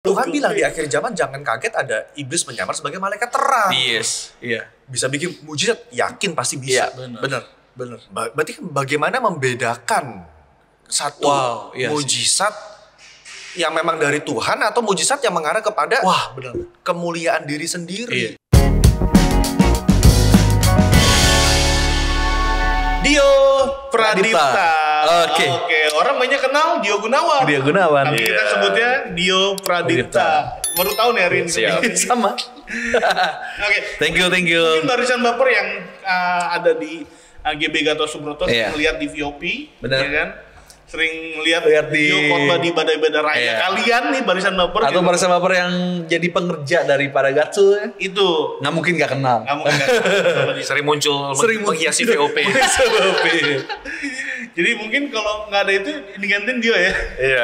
Tuhan bilang di akhir zaman jangan kaget ada iblis menyamar sebagai malaikat terang. Yes, iya. Bisa bikin mujizat, yakin pasti bisa. Iya, benar. Berarti kan bagaimana membedakan satu mujizat yang memang dari Tuhan atau mujizat yang mengarah kepada kemuliaan diri sendiri. Iya. Dio Pradipta. Oke. Orang banyak kenal Dio Gunawan. Dio Gunawan. Tapi kita sebutnya Dio Pradipta. Baru tahu nih hari ini. Sama. Oke. Thank you. Mungkin barisan baper yang ada di GB Gatot Subroto melihat di VOP, benar. Ya kan? Sering lihat di khotbah di badai-badai raya. Kalian nih barisan baper atau gitu. Barisan baper yang jadi pengerja daripada Gatsu ya? Itu nggak mungkin nggak kenal. Sering muncul menghiasi VOP. Jadi mungkin kalau nggak ada itu digantiin Dio ya. Iya.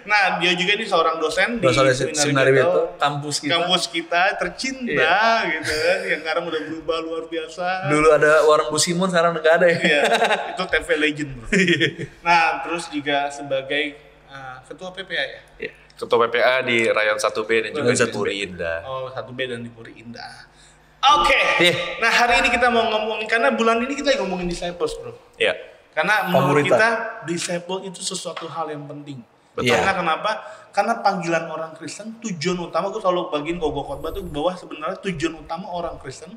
Nah, dia juga ini seorang dosen di Seminari Beto, kampus kita tercinta gitu kan, yang sekarang udah berubah luar biasa. Dulu ada Warung Bu Simon, sekarang nggak ada ya. Iya, itu TV Legend bro. Nah, terus juga sebagai ketua PPA ya. Iya. Ketua PPA di Rayon 1B dan juga di Puri Indah. Oh, 1B dan di Puri Indah. Oke. Nah, hari ini kita mau ngomongin, karena bulan ini kita ngomongin disciples bro. Iya. Karena menurut kita disciple itu sesuatu hal yang penting. Betul. Karena kenapa? Karena panggilan orang Kristen, tujuan utama, gue selalu bagiin khotbah tuh bahwa sebenarnya tujuan utama orang Kristen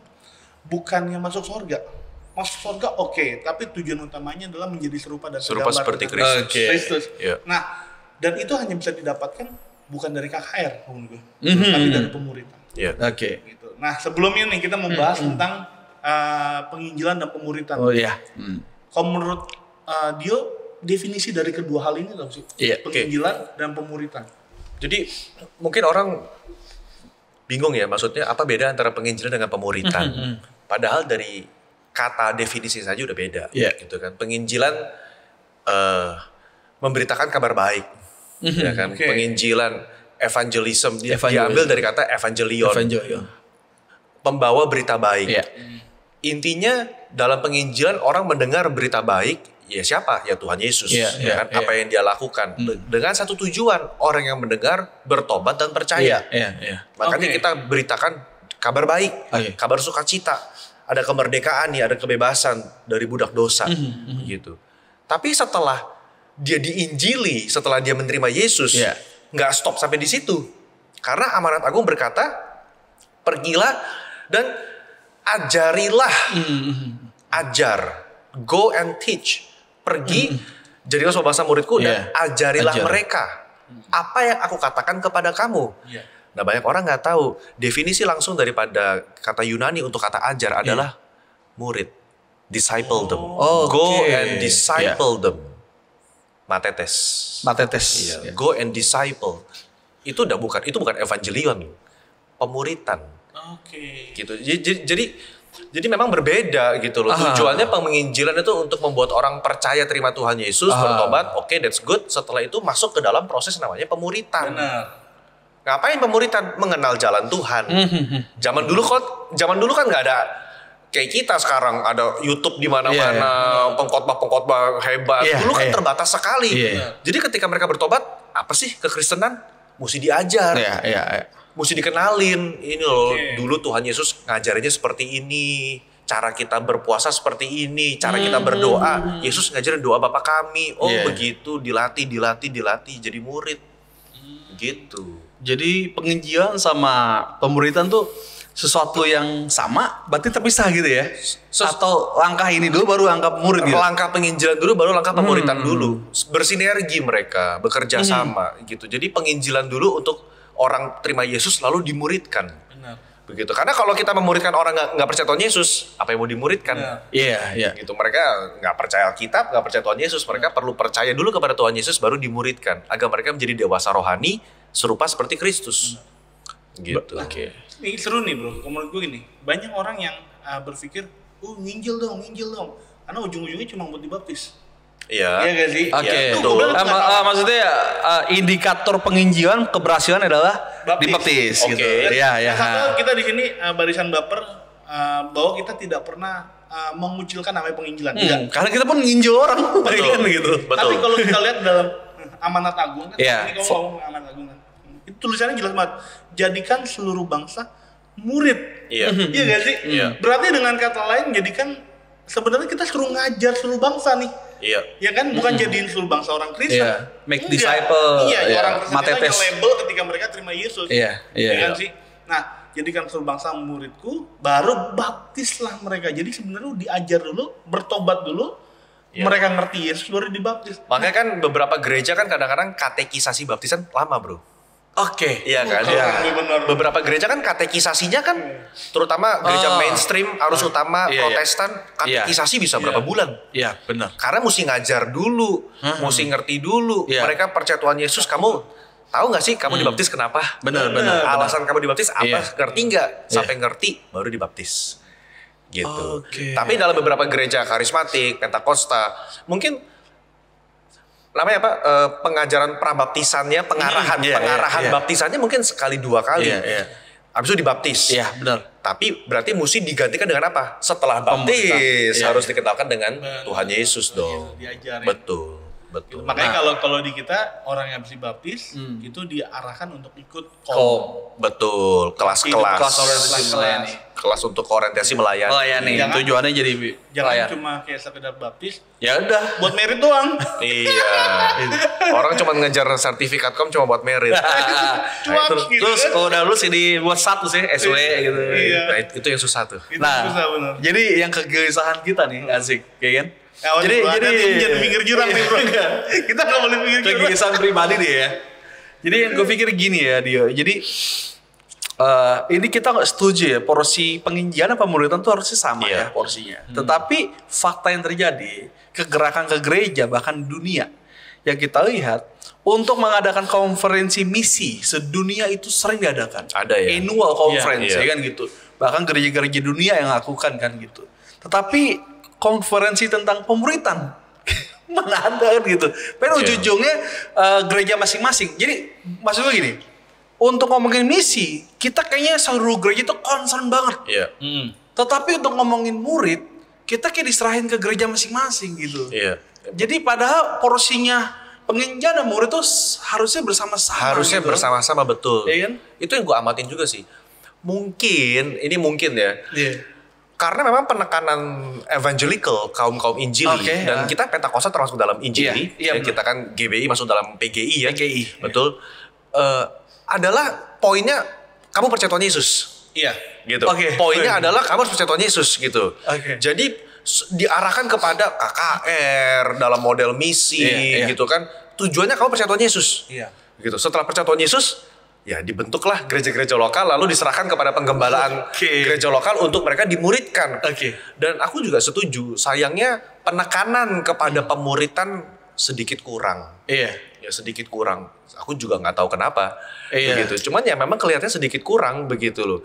bukannya masuk surga. Masuk surga oke, tapi tujuan utamanya adalah menjadi serupa seperti Kristus. Kristus. Yeah. Nah, dan itu hanya bisa didapatkan bukan dari KKR, menurut gue, tapi dari pemuritan. Iya. Oke. Gitu. Nah, sebelumnya nih kita membahas tentang penginjilan dan pemuritan. Oh iya. Kalau menurut Dio, definisi dari kedua hal ini dong sih, penginjilan dan pemuritan. Jadi mungkin orang bingung ya, maksudnya apa beda antara penginjilan dengan pemuritan? Padahal dari kata definisi saja udah beda, gitu kan. Penginjilan memberitakan kabar baik, ya kan. Penginjilan, evangelism, diambil dari kata evangelion. Pembawa berita baik. Intinya dalam penginjilan orang mendengar berita baik, ya siapa? Ya Tuhan Yesus. Ya kan? Apa yang dia lakukan. Dengan satu tujuan, orang yang mendengar bertobat dan percaya. Makanya kita beritakan kabar baik, kabar sukacita. Ada kemerdekaan nih, ada kebebasan dari budak dosa. Gitu. Tapi setelah dia diinjili, setelah dia menerima Yesus, nggak stop sampai di situ. Karena amanat agung berkata, pergilah dan ajarilah. Ajar. Go and teach. Pergi, jadilah sebuah bangsa muridku dan ajarilah mereka. Apa yang aku katakan kepada kamu. Nah, banyak orang nggak tahu definisi langsung daripada kata Yunani untuk kata ajar adalah murid. Disciple them. Go and disciple them. Matetes. Go and disciple. Itu bukan evangelion. Pemuritan. Gitu. Jadi memang berbeda gitu loh. Tujuannya penginjilan itu untuk membuat orang percaya terima Tuhan Yesus, bertobat, that's good. Setelah itu masuk ke dalam proses namanya pemuritan. Benar. Ngapain pemuritan? Mengenal jalan Tuhan. Zaman dulu kan nggak ada kayak kita sekarang, ada YouTube di mana-mana, pengkhotbah hebat. Dulu kan terbatas sekali. Jadi ketika mereka bertobat, apa sih kekristenan? Mesti diajar. Mesti dikenalin. Ini loh, dulu Tuhan Yesus ngajarinnya seperti ini. Cara kita berpuasa seperti ini. Cara kita berdoa. Yesus ngajarin doa Bapa kami. Begitu, dilatih. Jadi murid. Gitu. Jadi penginjilan sama pemuritan tuh sesuatu yang sama, berarti terpisah gitu ya? Atau langkah ini dulu baru langkah murid gitu? Langkah penginjilan dulu baru langkah pemuritan dulu. Bersinergi mereka, bekerja sama gitu. Jadi penginjilan dulu untuk orang terima Yesus lalu dimuridkan. Benar. Begitu. Karena kalau kita memuridkan orang nggak percaya Tuhan Yesus, apa yang mau dimuridkan? Iya. Gitu. Mereka nggak percaya Alkitab, nggak percaya Tuhan Yesus. Mereka perlu percaya dulu kepada Tuhan Yesus baru dimuridkan, agar mereka menjadi dewasa rohani serupa seperti Kristus. Gitu. Ini seru nih bro. Menurut gue gini, banyak orang yang berpikir, nginjil dong. Karena ujung-ujungnya cuma buat dibaptis. Iya. Iya gak sih? Betul. Maksudnya indikator penginjilan keberhasilan adalah dibaptis gitu. Iya. Satu, kita di sini barisan baper bahwa kita tidak pernah mengucilkan namanya penginjilan. Karena kita pun nginjil orang. Betul. Gitu. Betul. Tapi kalau kita lihat dalam amanat agung kan. Ini kamu ngomong amanat agung kan. Itu tulisannya jelas banget. Jadikan seluruh bangsa murid. Iya gak sih? Berarti dengan kata lain jadikan sebenarnya kita suruh ngajar seluruh bangsa nih. Ya kan, bukan jadiin seluruh bangsa orang Kristen. Make disciple. Orang Kristen kita label ketika mereka terima Yesus. Ya kan sih. Nah, jadikan seluruh bangsa muridku, baru baptislah mereka. Jadi sebenarnya diajar dulu, bertobat dulu, mereka ngerti Yesus baru dibaptis. Makanya kan beberapa gereja kan kadang-kadang katekisasi baptisan lama, bro. Iya kan? Beberapa gereja kan katekisasinya kan, terutama gereja mainstream, arus utama, Protestan, katekisasi bisa berapa bulan? Iya, benar. Karena mesti ngajar dulu, mesti ngerti dulu. Mereka percaya Tuhan Yesus, kamu tahu nggak sih kamu dibaptis kenapa? Benar. Alasan kamu dibaptis apa? Ngerti nggak? Sampai ngerti baru dibaptis. Gitu. Tapi dalam beberapa gereja karismatik, Pentakosta, mungkin namanya apa? Pengajaran prabaptisannya, pengarahan baptisannya mungkin sekali 2 kali. Habis itu dibaptis. Iya, benar. Tapi berarti mesti digantikan dengan apa? Setelah baptis harus dikenalkan dengan Tuhan Yesus dong. Diajarin. Betul. Makanya kalau di kita orang yang habis dibaptis itu diarahkan untuk ikut betul, kelas untuk orientasi melayani. Tujuannya jadi jangan cuma kayak sekedar baptis. Ya udah, buat merit doang. Iya. Orang cuma ngejar sertifikat cuma buat merit. Terus kalau udah lulus ini buat satu sih SW gitu. Nah, itu yang susah tuh. Jadi yang kegelisahan kita nih asik, kayak kan? Jadi pinggir jurang nih bro. Kita nggak boleh pinggir jurang. Kegelisahan pribadi deh ya. Jadi yang gue pikir gini ya Dio. Jadi ini kita nggak setuju ya porsi penginjilan apa pemuritan tuh harusnya sama ya porsinya. Tetapi fakta yang terjadi kegerakan ke gereja bahkan dunia yang kita lihat untuk mengadakan konferensi misi sedunia itu sering diadakan. Ada ya. Annual conference ya kan gitu. Bahkan gereja-gereja dunia yang lakukan kan gitu. Tetapi konferensi tentang pemuritan mana ada kan gitu. Padahal ujung-ujungnya gereja masing-masing. Jadi maksud gue gini, untuk ngomongin misi kita kayaknya seluruh gereja itu concern banget. Tetapi untuk ngomongin murid kita kayak diserahin ke gereja masing-masing gitu. Jadi padahal porsinya penginjilan dan murid itu harusnya bersama-sama. Harusnya gitu. Bersama-sama betul. Kan? Itu yang gue amatin juga sih. Mungkin ya. Karena memang penekanan evangelical, kaum Injili, dan kita Pentakosta termasuk dalam Injili, kita kan GBI masuk dalam PGI ya, betul. Adalah poinnya kamu percaya Tuhan Yesus, gitu. Poinnya adalah kamu harus percaya Tuhan Yesus, gitu. Jadi diarahkan kepada KKR dalam model misi, gitu kan. Tujuannya kamu percaya Tuhan Yesus, gitu. Setelah percaya Tuhan Yesus, ya dibentuklah gereja-gereja lokal lalu diserahkan kepada penggembalaan gereja lokal untuk mereka dimuridkan. Dan aku juga setuju, sayangnya penekanan kepada pemuritan sedikit kurang. Ya sedikit kurang. Aku juga nggak tahu kenapa. Begitu. Cuman ya memang kelihatannya sedikit kurang begitu loh.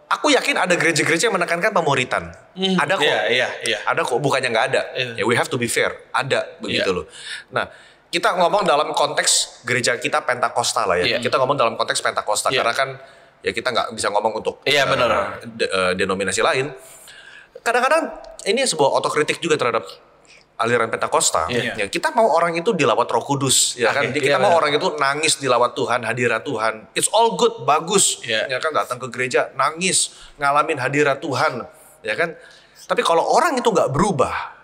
Aku yakin ada gereja-gereja yang menekankan pemuritan. Ada kok. Ada kok, bukannya nggak ada. Ya we have to be fair. Ada begitu loh. Nah, kita ngomong dalam konteks gereja kita Pentakosta lah ya. Kita ngomong dalam konteks Pentakosta karena kan ya kita nggak bisa ngomong untuk denominasi lain. Kadang-kadang ini sebuah otokritik juga terhadap aliran Pentakosta. Ya, kita mau orang itu dilawat Roh Kudus, ya kan? Kita mau orang itu nangis dilawat Tuhan, hadirat Tuhan. It's all good, bagus. Ya kan, datang ke gereja nangis, ngalamin hadirat Tuhan, ya kan? Tapi kalau orang itu nggak berubah,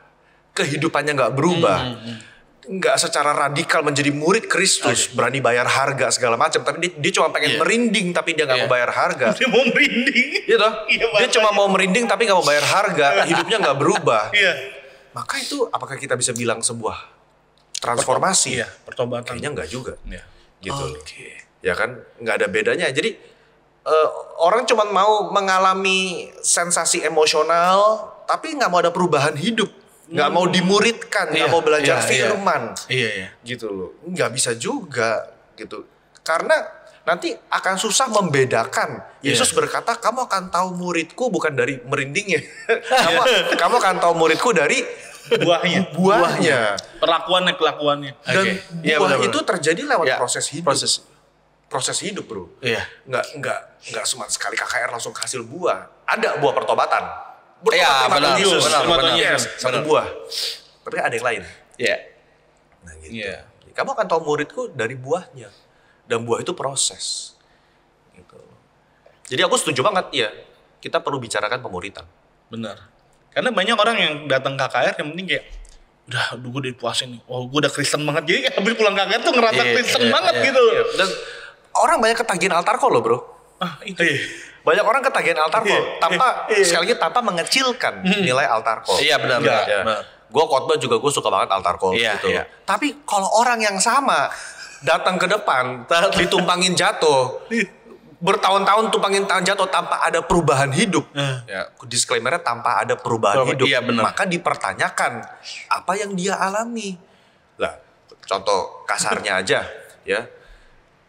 kehidupannya nggak berubah, nggak secara radikal menjadi murid Kristus, berani bayar harga segala macam, tapi dia cuma pengen merinding tapi dia nggak mau bayar harga. Dia mau merinding. Gitu. Dia cuma mau merinding tapi nggak mau bayar harga, hidupnya nggak berubah. Maka itu apakah kita bisa bilang sebuah transformasi? Pertobatan. Kayaknya nggak juga. Gitu. Ya kan, nggak ada bedanya. Jadi orang cuma mau mengalami sensasi emosional tapi nggak mau ada perubahan hidup. Nggak mau dimuridkan, nggak mau belajar firman, gitu loh. Nggak bisa juga, gitu. Karena nanti akan susah membedakan. Yesus berkata, kamu akan tahu muridku bukan dari merindingnya. kamu akan tahu muridku dari buahnya. Kelakuannya. Dan buah itu terjadi lewat proses hidup. Proses hidup, bro. Nggak cuma sekali KKR langsung hasil buah. Ada buah pertobatan. Benar. Satu buah. Tapi ada yang lain. Iya. Nah gitu. Kamu akan tahu muridku dari buahnya. Dan buah itu proses. Gitu. Jadi aku setuju banget ya. Kita perlu bicarakan pemuritan. Benar. Karena banyak orang yang datang KKR yang penting kayak udah gue dipuasin nih. Oh, gue udah Kristen banget. Jadi habis pulang KKR tuh ngerasa Kristen banget gitu. Dan orang banyak ketagihan altar call loh, bro. Itu. Banyak orang ketagihan altar call tanpa sekali lagi tanpa mengecilkan nilai altar call. Iya benar. Gue khotbah juga gue suka banget altar call gitu. Tapi kalau orang yang sama datang ke depan ditumpangin jatuh, bertahun-tahun tumpangin tangan jatuh tanpa ada perubahan hidup. Disclaimernya tanpa ada perubahan hidup. Maka dipertanyakan apa yang dia alami. Lah, contoh kasarnya aja ya.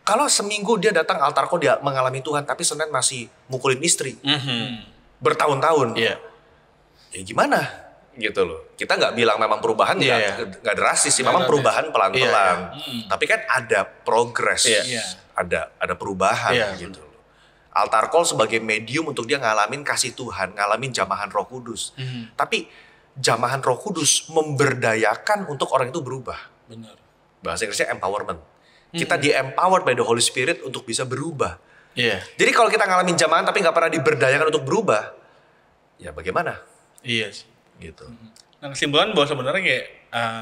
Kalau seminggu dia datang altar call dia mengalami Tuhan, tapi Senin masih mukulin istri, bertahun-tahun, ya gimana? Gitu loh. Kita nggak bilang memang perubahan nggak drastis sih, memang perubahan pelan-pelan. Tapi kan ada progres, ada perubahan gitu loh. Altar call sebagai medium untuk dia ngalamin kasih Tuhan, ngalamin jamahan Roh Kudus. Tapi jamahan Roh Kudus memberdayakan untuk orang itu berubah. Benar. Bahasa Inggrisnya empowerment. Kita di-empowered by the Holy Spirit untuk bisa berubah. Jadi kalau kita ngalamin jamahan tapi nggak pernah diberdayakan untuk berubah, ya bagaimana? Iya sih. Gitu. Nah kesimpulan bahwa sebenarnya kayak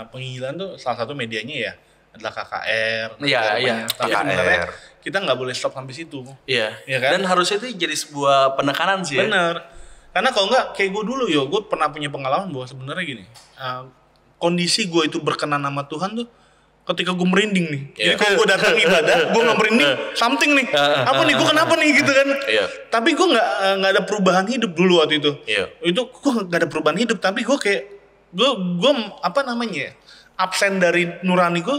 penginjilan tuh salah satu medianya ya adalah KKR. Tapi sebenarnya kita nggak boleh stop sampai situ. Iya. Kan? Dan harusnya itu jadi sebuah penekanan sih. Bener. Karena kalau nggak kayak gue dulu gue pernah punya pengalaman bahwa sebenarnya gini, kondisi gue itu berkenan sama Tuhan tuh ketika gue merinding nih. Jadi kalau gue datang ibadah, gue nggak merinding, something nih. Apa nih? Gue kenapa nih gitu kan? Tapi gue nggak ada perubahan hidup dulu waktu itu. Itu gue nggak ada perubahan hidup, tapi gue kayak gue apa namanya? Absen dari nurani gue.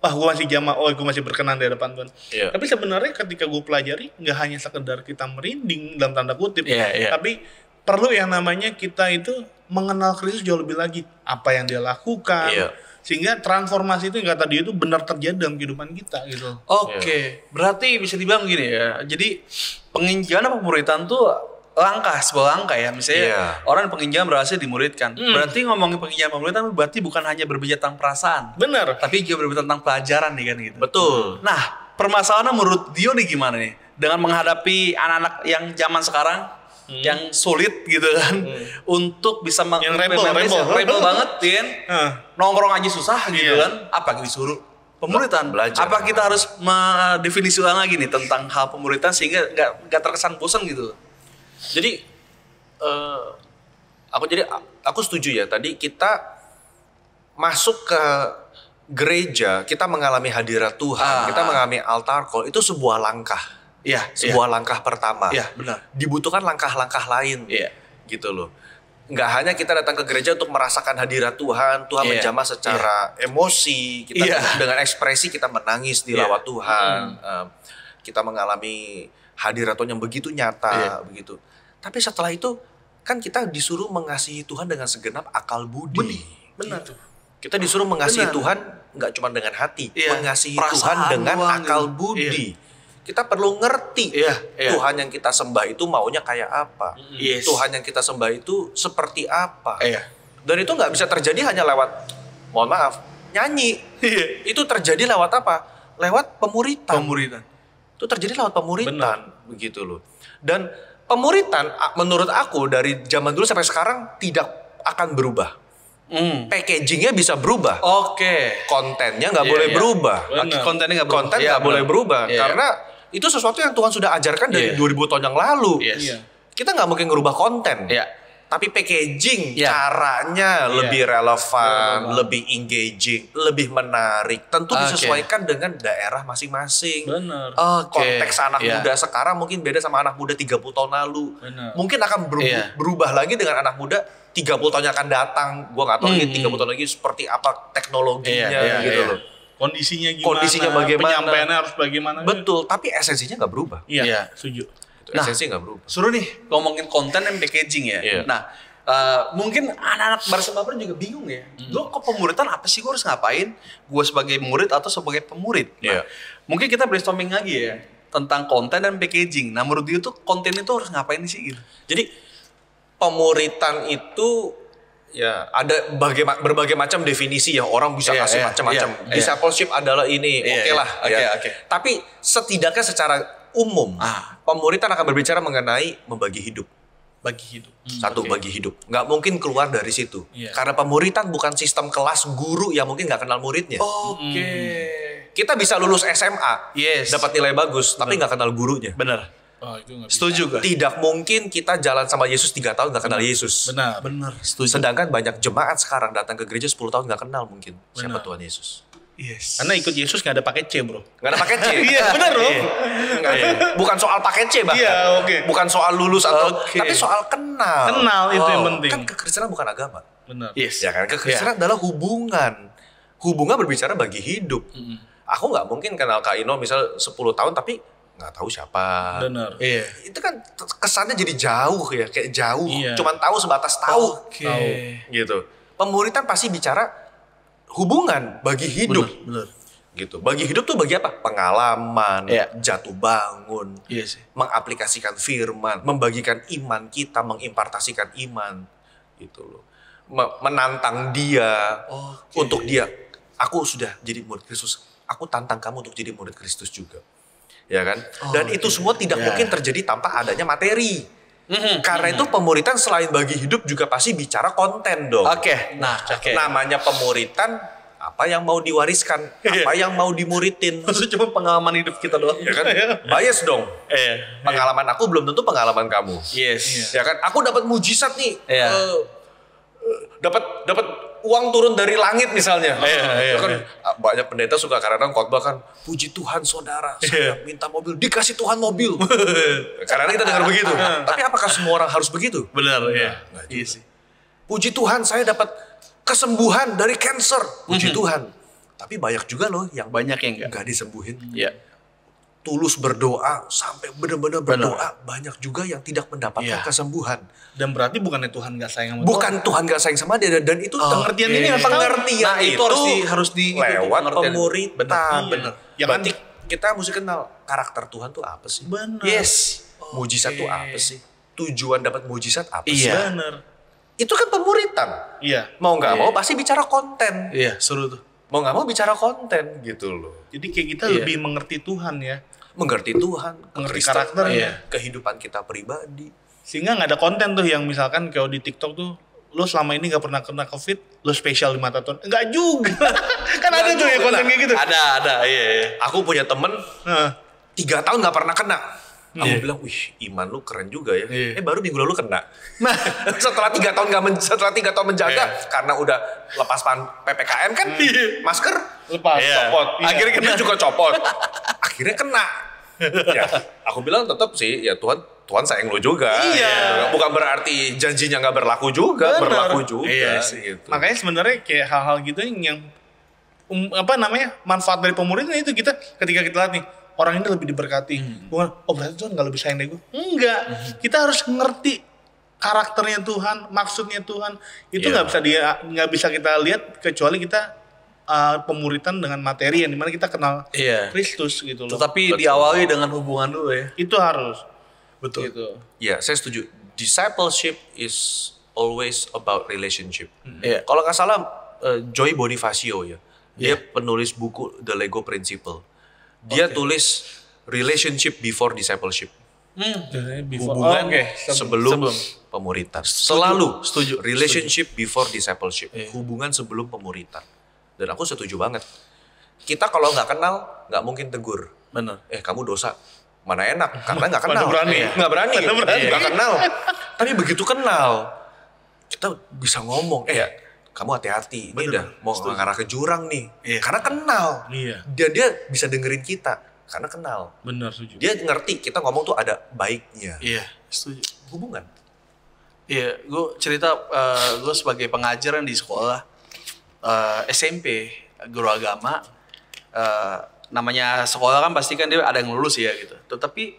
Gue masih gue masih berkenan di hadapan Tuhan. Tapi sebenarnya ketika gue pelajari, nggak hanya sekedar kita merinding dalam tanda kutip, tapi perlu yang namanya kita itu mengenal Kristus jauh lebih lagi. Apa yang dia lakukan. Sehingga transformasi itu yang kata dia itu benar terjadi dalam kehidupan kita gitu. Oke. Berarti bisa dibilang gini ya. Jadi penginjilan apa pemuritan tuh sebuah langkah ya. Misalnya orang penginjilan berhasil dimuridkan. Berarti ngomongin penginjilan pemuritan berarti bukan hanya berbicara tentang perasaan. Benar. Tapi juga berbicara tentang pelajaran nih kan gitu. Betul. Nah, permasalahannya menurut Dio nih gimana nih? Dengan menghadapi anak-anak yang zaman sekarang yang sulit gitu kan untuk bisa rebel banget kan nongkrong aja susah gitu kan, apa disuruh pemuritan belajar. Apa kita harus mendefinisi ulang lagi nih tentang hal pemuritan sehingga nggak terkesan bosan gitu. Jadi aku setuju ya, tadi kita masuk ke gereja, kita mengalami hadirat Tuhan, kita mengalami altar call, itu sebuah langkah. Sebuah langkah pertama. Benar. Dibutuhkan langkah-langkah lain. Gitu loh. Nggak hanya kita datang ke gereja untuk merasakan hadirat Tuhan, Tuhan menjamah secara emosi, kita dengan ekspresi kita menangis di lawat Tuhan. Kita mengalami hadirat Tuhan yang begitu nyata, begitu. Tapi setelah itu kan kita disuruh mengasihi Tuhan dengan segenap akal budi. Benar tuh. Kita disuruh mengasihi Tuhan nggak cuma dengan hati, mengasihi Tuhan dengan akal budi. Kita perlu ngerti Tuhan yang kita sembah itu maunya kayak apa. Tuhan yang kita sembah itu seperti apa. Dan itu nggak bisa terjadi hanya lewat, mohon maaf, nyanyi. Itu terjadi lewat apa? Lewat pemuritan. Itu terjadi lewat pemuritan. Begitu loh. Dan pemuritan menurut aku dari zaman dulu sampai sekarang tidak akan berubah. Packagingnya bisa berubah. Kontennya nggak boleh berubah. Kontennya nggak boleh berubah. Karena itu sesuatu yang Tuhan sudah ajarkan dari 2000 tahun yang lalu. Kita nggak mungkin ngerubah konten. Tapi packaging, caranya lebih relevan, lebih engaging, lebih menarik. Tentu disesuaikan dengan daerah masing-masing. Konteks anak muda sekarang mungkin beda sama anak muda 30 tahun lalu. Mungkin akan berubah lagi dengan anak muda 30 tahun yang akan datang. Gua nggak tahu lagi 30 tahun lagi seperti apa teknologinya gitu loh. Kondisinya bagaimana, penyampaiannya harus bagaimana. Betul, tapi esensinya nggak berubah. Setuju. Esensinya nggak berubah. Suruh nih ngomongin konten dan packaging ya. Nah, mungkin anak-anak Barca Baper juga bingung ya. Lo kok pemuritan apa sih, gue harus ngapain? Gue sebagai murid atau sebagai pemurid? Nah, mungkin kita brainstorming lagi ya tentang konten dan packaging. Nah, menurut dia tuh konten itu harus ngapain sih gitu? Jadi pemuritan itu Ya, ada berbagai macam definisi yang orang bisa kasih macam-macam. Discipleship adalah ini, oke lah. Tapi setidaknya secara umum, pemuritan akan berbicara mengenai membagi hidup. Bagi hidup. Nggak mungkin keluar dari situ. Karena pemuritan bukan sistem kelas guru yang mungkin nggak kenal muridnya. Kita bisa lulus SMA, dapat nilai bagus, tapi nggak kenal gurunya. Benar. Itu Setuju gak? Tidak mungkin kita jalan sama Yesus 3 tahun gak kenal Yesus. Benar. Setuju. Sedangkan banyak jemaat sekarang datang ke gereja 10 tahun gak kenal mungkin siapa Tuhan Yesus. Karena ikut Yesus gak ada paket C, bro. Gak ada paket C. Iya, benar bro. Bukan soal paket C bahkan. Bukan soal lulus atau tapi soal kenal. Kenal itu yang penting. Kan kekristenan bukan agama. Benar. Ya kan, kekristenan adalah hubungan. Hubungan berbicara bagi hidup. Aku gak mungkin kenal Kak Ino misal 10 tahun tapi nggak tahu siapa. Benar. Itu kan kesannya jadi jauh ya, kayak jauh. Cuman tahu sebatas tahu. Gitu. Pemuritan pasti bicara hubungan bagi hidup. Benar. Gitu. Bagi hidup tuh bagi apa? Pengalaman, jatuh bangun, mengaplikasikan firman, membagikan iman kita, mengimpartasikan iman, gitu loh. Menantang dia untuk dia. Aku sudah jadi murid Kristus. Aku tantang kamu untuk jadi murid Kristus juga. Ya kan? Dan itu semua tidak mungkin terjadi tanpa adanya materi. Karena itu pemuritan selain bagi hidup juga pasti bicara konten dong. Namanya pemuritan, apa yang mau diwariskan, apa yang mau dimuritin. Maksudnya cuma pengalaman hidup kita doang. Ya kan? Bias dong. Pengalaman aku belum tentu pengalaman kamu. Ya kan? Aku dapat mujizat nih. Dapat uang turun dari langit misalnya. Kan banyak pendeta suka kadang khotbah kan, puji Tuhan saudara, saya minta mobil, dikasih Tuhan mobil. Karena kita dengar begitu. Tapi apakah semua orang harus begitu? Benar, Iya sih. Puji Tuhan saya dapat kesembuhan dari cancer. Puji Tuhan. Tapi banyak juga loh yang nggak disembuhin. Tulus berdoa sampai benar-benar berdoa, banyak juga yang tidak mendapatkan kesembuhan. Dan berarti bukannya Tuhan gak sayang sama Bukan Tuhan gak sayang sama dia, dan itu pengertian ini pengertian itu harus lewat pemuritan. Benar. Ya berarti kita mesti kenal karakter Tuhan tuh apa sih? Benar. Mujizat tuh apa sih? Tujuan dapat mujizat apa sih? Benar. Itu kan pemuritan. Mau nggak mau pasti bicara konten. Seru tuh. Mau nggak mau bicara konten gitu loh. Jadi kayak kita lebih mengerti Tuhan ya. Mengerti Tuhan, mengerti karakternya, kehidupan kita pribadi. Sehingga nggak ada konten tuh yang misalkan kalau di TikTok tuh, lo selama ini nggak pernah kena COVID, lo spesial di mata Tuhan. Enggak juga. Kan ada tuh ya konten kayak gitu. Ada. Aku punya temen 3 tahun nggak pernah kena. Aku bilang, wih, iman lu keren juga ya. Baru minggu lalu kena. Nah, setelah 3 tahun menjaga, karena udah lepas PPKM kan, masker lepas, copot. Akhirnya kena juga copot. Akhirnya kena. Ya, aku bilang tetap sih, ya Tuhan sayang lu juga. Bukan berarti janjinya nggak berlaku juga, berlaku juga. Gitu. Makanya sebenarnya kayak hal-hal gitu yang manfaat dari pemuritan itu kita ketika kita lihat nih, orang ini lebih diberkati. Bukan, berarti Tuhan gak lebih sayang dari gue. Enggak. Kita harus ngerti karakternya Tuhan, maksudnya Tuhan. Itu nggak bisa kita lihat kecuali kita pemuritan dengan materi yang dimana kita kenal Kristus gitu loh. Tetapi diawali dengan hubungan dulu ya. Itu harus. Betul. Gitu. Ya, saya setuju. Discipleship is always about relationship. Kalau nggak salah, Joy Bonifacio ya. Dia penulis buku The Lego Principle. Dia tulis relationship before discipleship. Hubungan sebelum pemuritan. Selalu setuju. Relationship before discipleship. Hubungan sebelum pemuritan. Dan aku setuju banget. Kita kalau nggak kenal, nggak mungkin tegur. Benar. Kamu dosa. Mana enak, karena nggak kenal. Nggak berani. Nggak kenal. Tapi begitu kenal, kita bisa ngomong. Kamu hati-hati. Ini udah mau ngarah ke jurang nih. Karena kenal. Dan dia bisa dengerin kita. Karena kenal. Benar, setuju. Dia ngerti kita ngomong tuh ada baiknya. Setuju. Hubungan. Gue cerita, gue sebagai pengajar di sekolah SMP, guru agama, namanya sekolah kan pasti kan dia ada yang lulus ya gitu. Tetapi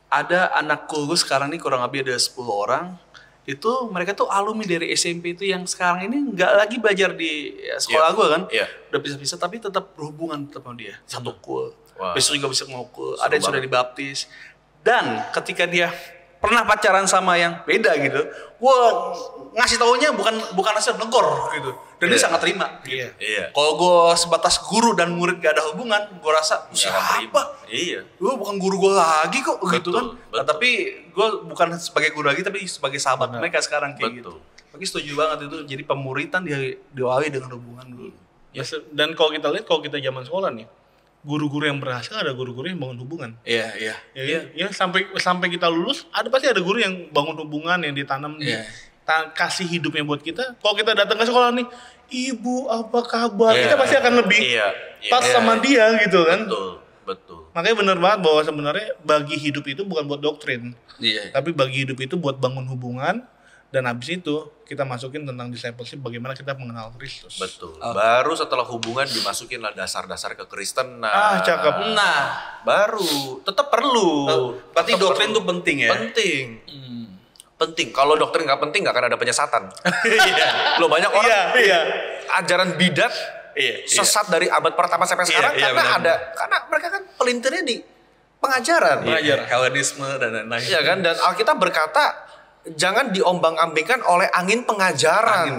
ada anak gue sekarang nih kurang lebih ada 10 orang, itu mereka tuh alumni dari SMP itu yang sekarang ini nggak lagi belajar di sekolah gue kan, udah bisa-bisa tapi tetap berhubungan tetap sama dia, satu kul, besok juga bisa ngokul, ada yang sudah dibaptis. Dan ketika dia pernah pacaran sama yang beda gitu, gue ngasih taunya bukan asal negor gitu, dan dia sangat terima. Gitu. Kalau gue sebatas guru dan murid gak ada hubungan, gue rasa siapa? Gue bukan guru gue lagi kok, gitu kan. Nah, tapi gue bukan sebagai guru lagi, tapi sebagai sahabat mereka sekarang kayak gitu. Bagi setuju banget itu. Jadi pemuritan diawali dengan hubungan dulu. Ya, dan kalau kita lihat, kalau kita zaman sekolah nih, guru-guru yang berhasil ada guru-guru yang bangun hubungan. Iya. Ya, sampai kita lulus, pasti ada guru yang bangun hubungan, yang ditanam kasih hidupnya buat kita. Kalau kita datang ke sekolah nih, ibu apa kabar? Kita pasti akan lebih pas sama dia gitu kan. Betul. Makanya benar banget bahwa sebenarnya bagi hidup itu bukan buat doktrin. Tapi bagi hidup itu buat bangun hubungan. Dan habis itu kita masukin tentang discipleship, bagaimana kita mengenal Kristus. Betul. Baru setelah hubungan dimasukinlah dasar-dasar kekristenan. Cakep. Baru tetap perlu. Berarti doktrin itu penting ya? Penting. Kalau doktrin nggak penting nggak akan ada penyesatan. Lo banyak orang ajaran bidat sesat dari abad pertama sampai sekarang karena mereka kan pelintirnya di pengajaran. Hellenisme dan lain-lain. Iya kan, dan Alkitab berkata jangan diombang-ambingkan oleh angin pengajaran.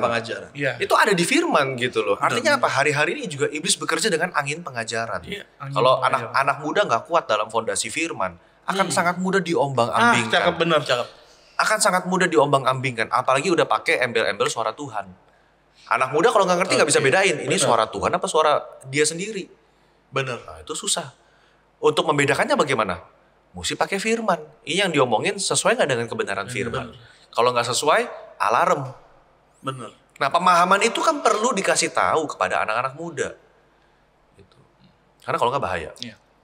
Itu ada di firman gitu loh. Artinya apa? Hari-hari ini juga iblis bekerja dengan angin pengajaran. Kalau anak muda nggak kuat dalam fondasi firman, akan sangat mudah diombang-ambingkan. Cakep. Akan sangat mudah diombang-ambingkan. Apalagi udah pakai embel-embel suara Tuhan. Anak muda kalau nggak ngerti nggak bisa bedain. Ini suara Tuhan apa suara dia sendiri. Bener. Nah, itu susah. Untuk membedakannya bagaimana? Mesti pakai firman. Ini yang diomongin sesuai nggak dengan kebenaran firman. Kalau nggak sesuai, alarm. Bener. Nah, pemahaman itu kan perlu dikasih tahu kepada anak-anak muda. Gitu. Karena kalau nggak bahaya.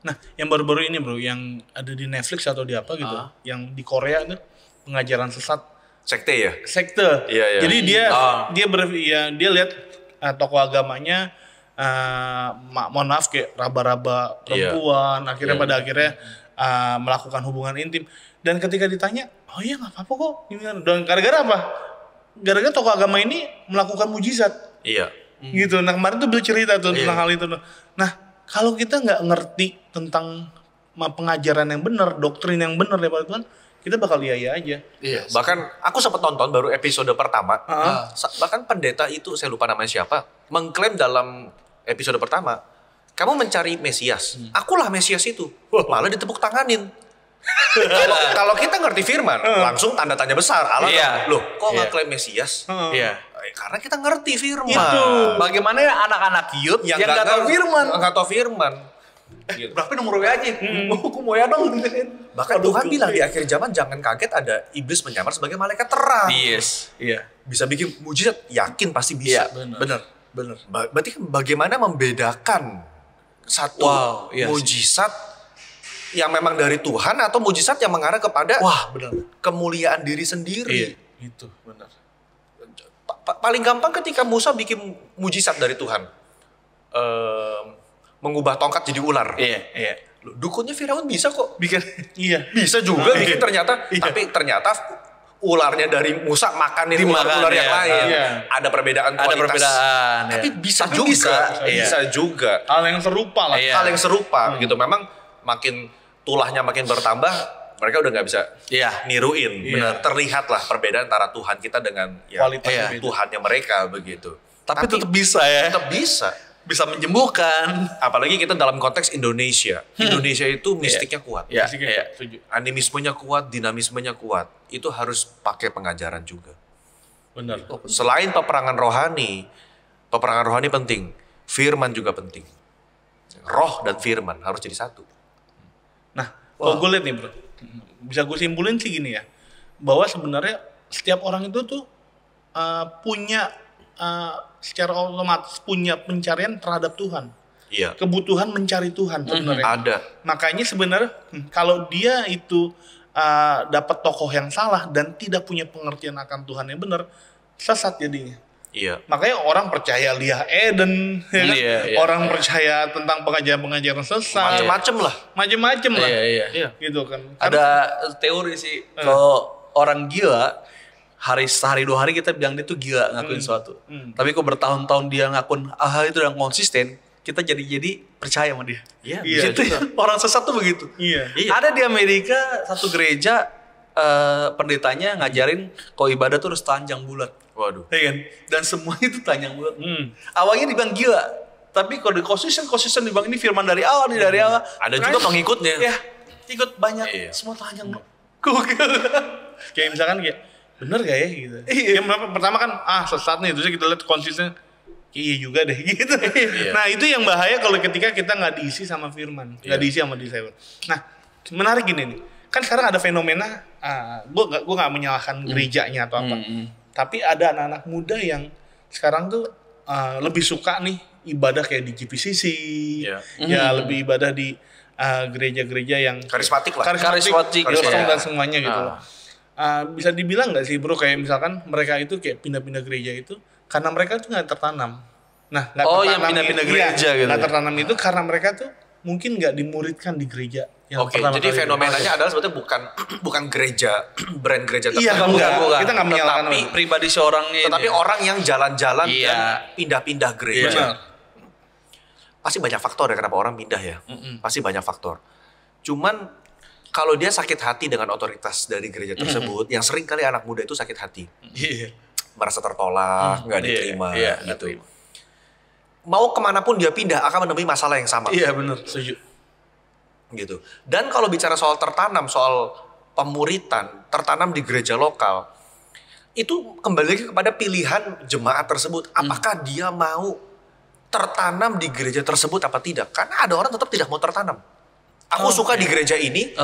Nah, yang baru-baru ini bro, yang ada di Netflix atau di apa gitu, yang di Korea tuh pengajaran sesat. Sekte ya? Sekte. Iya. Jadi dia lihat tokoh agamanya, mohon maaf kayak raba-raba perempuan, akhirnya melakukan hubungan intim, dan ketika ditanya, oh iya nggak apa-apa kok, dan gara-gara apa? Gara-gara tokoh agama ini melakukan mujizat. Gitu. Nah kemarin tuh beliau cerita tuh tentang hal itu. Nah kalau kita nggak ngerti tentang pengajaran yang benar, doktrin yang benar daripada Tuhan, kita bakal iya aja. Bahkan aku sempat nonton baru episode pertama. Bahkan pendeta itu, saya lupa namanya siapa, mengklaim dalam episode pertama, kamu mencari Mesias, akulah Mesias itu. Malah ditepuk tanganin. Kalau kita ngerti firman, langsung tanda tanya besar. Loh, kok nggak klaim Mesias? Karena kita ngerti firman. Itu. Bagaimana anak-anak youth yang nggak tahu firman? Nggak tahu firman. Gitu. Berapa nomor WA aja? Aku mau ya dong. Bahkan Tuhan bilang di akhir zaman jangan kaget ada iblis menyamar sebagai malaikat terang. Bisa bikin mujizat, yakin pasti bisa. Benar. Berarti bagaimana membedakan satu mujizat yang memang dari Tuhan atau mujizat yang mengarah kepada kemuliaan diri sendiri. Itu benar. Paling gampang ketika Musa bikin mujizat dari Tuhan, mengubah tongkat jadi ular. Dukunnya Firaun bisa kok bikin. Bisa juga bikin ternyata. Tapi ternyata ularnya dari Musa makanin ular yang lain. Ada perbedaan kualitas. Tapi bisa juga. Hal yang serupa lah. Hal yang serupa gitu. Memang makin tulahnya makin bertambah, mereka udah nggak bisa niruin. Terlihatlah perbedaan antara Tuhan kita dengan Tuhannya mereka begitu. Tapi tetap bisa ya. Tetap bisa. Bisa menyembuhkan. Apalagi kita dalam konteks Indonesia. Indonesia itu mistiknya kuat. Animismenya kuat, dinamismenya kuat. Itu harus pakai pengajaran juga. Benar. Selain peperangan rohani penting. Firman juga penting. Roh dan firman harus jadi satu. Nah, kalau gue lihat nih bro, bisa gue simpulin sih gini ya, bahwa sebenarnya setiap orang itu tuh punya secara otomatis punya pencarian terhadap Tuhan. Kebutuhan mencari Tuhan sebenarnya. Ada. Makanya sebenarnya kalau dia itu dapat tokoh yang salah dan tidak punya pengertian akan Tuhan yang benar, sesat jadinya. Makanya orang percaya Liah Eden, orang percaya tentang pengajaran-pengajaran sesat, macem-macem lah. Gitu kan. Ada teori sih, kalau orang gila, sehari 2 hari kita bilang dia tuh gila ngakuin sesuatu. Tapi kok bertahun-tahun dia ngakun hal itu yang konsisten, kita jadi percaya sama dia. Bisa itu orang sesat tuh begitu. Ada di Amerika satu gereja pendetanya ngajarin kalau ibadah tuh harus telanjang bulat. Waduh. Ya kan? Dan semuanya itu telanjang bulat. Awalnya dibilang gila. Tapi kalau di konsisten dibilang ini firman dari Allah, nih dari Allah. Ada juga pengikutnya. Ya, ikut banyak. Semua telanjang. Kayak misalkan kayak, bener gak ya gitu. Yang pertama kan, sesat nih. Terus kita lihat konsisten. Iya juga deh gitu. Nah itu yang bahaya kalau ketika kita nggak diisi sama firman, nggak diisi sama disciple. Nah menarik gini nih, kan sekarang ada fenomena, gue nggak menyalahkan gerejanya atau apa, tapi ada anak-anak muda yang sekarang tuh lebih suka nih ibadah kayak di GPCC, ya lebih ibadah di gereja-gereja yang karismatik lah, karismatik dan semuanya gitu. Bisa dibilang nggak sih bro, kayak misalkan mereka itu kayak pindah-pindah gereja itu karena mereka tuh nggak tertanam. Nah, nggak tertanam yang pindah-pindah gereja gitu. Nggak tertanam itu karena mereka tuh mungkin nggak dimuridkan di gereja. Oke, jadi fenomenanya adalah sebetulnya bukan gereja, brand gereja tertentu. Iya, bukan. Kita nggak menyalahkan. Tapi pribadi seorangnya. Tetapi orang yang jalan-jalan dan pindah-pindah gereja. Pasti banyak faktor ya kenapa orang pindah ya. Pasti banyak faktor. Cuman kalau dia sakit hati dengan otoritas dari gereja tersebut, yang sering kali anak muda itu sakit hati. Merasa tertolak, nggak diterima, gitu. Mau kemanapun dia pindah akan menemui masalah yang sama. Iya benar, setuju. Gitu. Dan kalau bicara soal tertanam, soal pemuritan, tertanam di gereja lokal, itu kembali lagi kepada pilihan jemaat tersebut. Apakah dia mau tertanam di gereja tersebut apa tidak? Karena ada orang tetap tidak mau tertanam. Aku suka di gereja ini,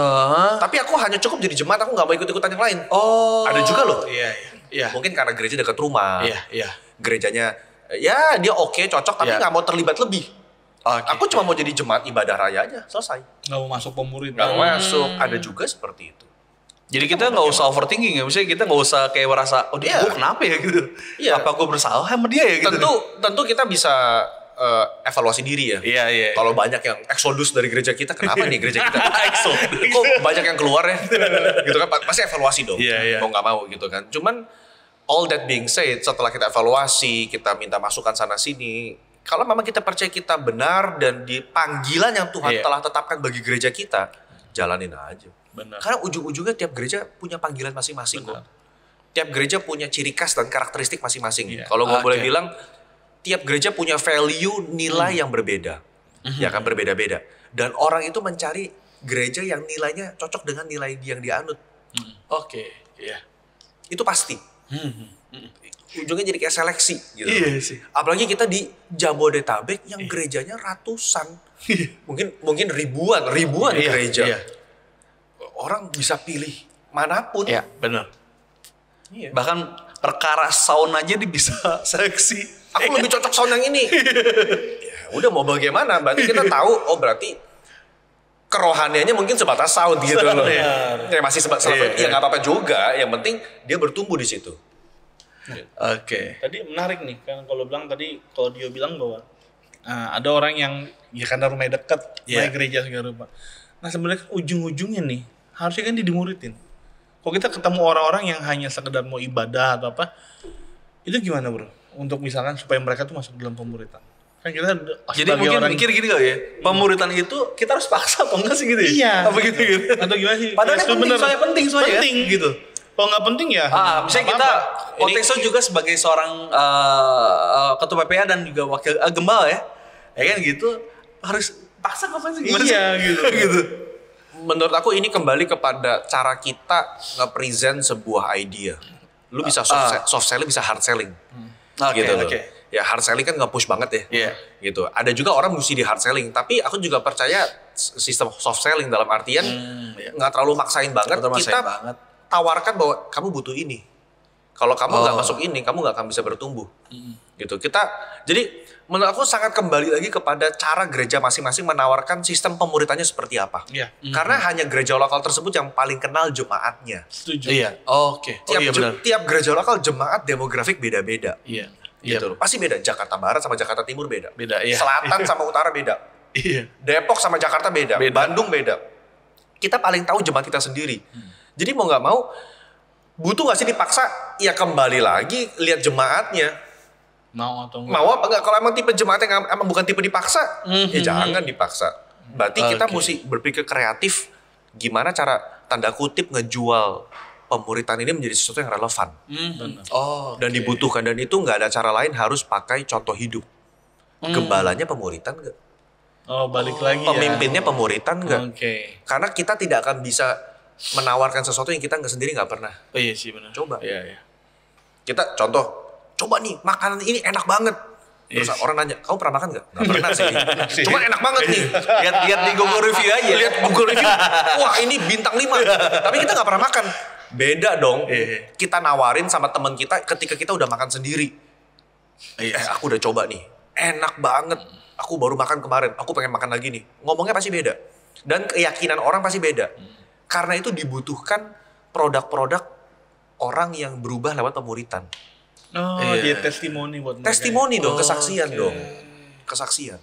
tapi aku hanya cukup jadi jemaat, aku nggak mau ikut-ikutan yang lain. Ada juga loh. Iya. Mungkin karena gereja dekat rumah. Iya. Gerejanya, ya dia oke, cocok, tapi nggak mau terlibat lebih. Aku cuma mau jadi jemaat ibadah raya aja, selesai. Nggak mau masuk pemuritan. Nggak mau masuk, ada juga seperti itu. Jadi kita nggak usah overthinking ya, maksudnya kita nggak usah kayak merasa, gue kenapa ya gitu. Apa gue bersalah sama dia ya gitu. Tentu kita bisa evaluasi diri ya. Iya. Kalau banyak yang eksodus dari gereja kita, kenapa nih gereja kita eksodus? Kok banyak yang keluar ya? Gitu kan, pasti evaluasi dong. Mau nggak mau gitu kan. Cuman all that being said, setelah kita evaluasi, kita minta masukan sana sini. Kalau memang kita percaya kita benar dan di panggilan yang Tuhan telah tetapkan bagi gereja kita, jalanin aja. Benar. Karena ujung-ujungnya tiap gereja punya panggilan masing-masing kok. Tiap gereja punya ciri khas dan karakteristik masing-masing. Kalau gue boleh bilang, tiap gereja punya value nilai yang berbeda. Ya kan, berbeda-beda. Dan orang itu mencari gereja yang nilainya cocok dengan nilai yang dianut. Itu pasti. Ujungnya jadi kayak seleksi gitu. Iya sih. Apalagi kita di Jabodetabek yang gerejanya ratusan. Mungkin ribuan gereja. Orang bisa pilih manapun. Iya, benar. Bahkan perkara sound aja dia bisa seleksi. Aku lebih cocok sound yang ini. Ya, udah mau bagaimana? Berarti kita tahu, berarti kerohaniannya mungkin sebatas sound gitu loh. Ya masih sebatas ya nggak apa-apa juga. Yang penting dia bertumbuh di situ. Tadi menarik nih kan kalau dia bilang bahwa ada orang yang ya karena rumahnya dekat, rumah gereja segala rupa. Nah sebenarnya ujung-ujungnya nih harusnya kan dia dimuridin. Kalau kita ketemu orang-orang yang hanya sekedar mau ibadah atau apa, itu gimana bro? Untuk misalkan supaya mereka tuh masuk dalam pemuritan. Kan kita jadi mungkin mikir gini kali ya, pemuritan itu kita harus paksa atau enggak sih gitu ya? Iya. Apa gitu? Atau gimana sih? Padahal penting soalnya gitu. Kalau nggak penting ya. Misalnya kita konteksnya juga sebagai seorang ketua PPA dan juga wakil gembala ya kan gitu harus paksa apa sih? Iya gitu. Menurut aku ini kembali kepada cara kita nge-present sebuah idea. Lu bisa soft selling, bisa hard selling. Gitu loh. Ya hard selling kan nge-push banget ya. Gitu. Ada juga orang mesti di hard selling, tapi aku juga percaya sistem soft selling dalam artian nggak terlalu maksain banget. Tawarkan bahwa kamu butuh ini. Kalau kamu nggak masuk ini, kamu nggak akan bisa bertumbuh. Gitu. Jadi menurut aku sangat kembali lagi kepada cara gereja masing-masing menawarkan sistem pemuritannya seperti apa. Karena hanya gereja lokal tersebut yang paling kenal jemaatnya. Setuju. Tiap gereja lokal jemaat demografik beda-beda. Gitu. Pasti beda. Jakarta Barat sama Jakarta Timur beda. Iya. Selatan sama Utara beda. Depok sama Jakarta beda. Bandung beda. Kita paling tahu jemaat kita sendiri. Jadi mau nggak mau, butuh nggak sih dipaksa? Ya kembali lagi lihat jemaatnya. Mau atau enggak? Mau apa enggak? Kalau emang tipe jemaatnya emang bukan tipe dipaksa, ya jangan dipaksa. Berarti kita mesti berpikir kreatif. Gimana cara tanda kutip ngejual pemuritan ini menjadi sesuatu yang relevan. Dan dibutuhkan, dan itu nggak ada cara lain, harus pakai contoh hidup. Gembalanya pemuritan nggak? Balik lagi pemimpinnya pemuritan nggak? Karena kita tidak akan bisa menawarkan sesuatu yang kita sendiri nggak pernah. Iya sih benar. Coba. Iya. Kita contoh, coba nih makanan ini enak banget. Terus orang nanya, kamu pernah makan nggak? Nggak pernah sih. Cuman enak banget nih. Lihat di Google Review aja. Lihat Google Review. Wah ini bintang 5. Tapi kita nggak pernah makan. Beda dong. Kita nawarin sama teman kita ketika kita udah makan sendiri. Aku udah coba nih. Enak banget. Aku baru makan kemarin. Aku pengen makan lagi nih. Ngomongnya pasti beda. Dan keyakinan orang pasti beda. Karena itu dibutuhkan produk-produk orang yang berubah lewat pemuritan. Dia testimoni buat mereka. Testimoni dong, kesaksian dong. Kesaksian.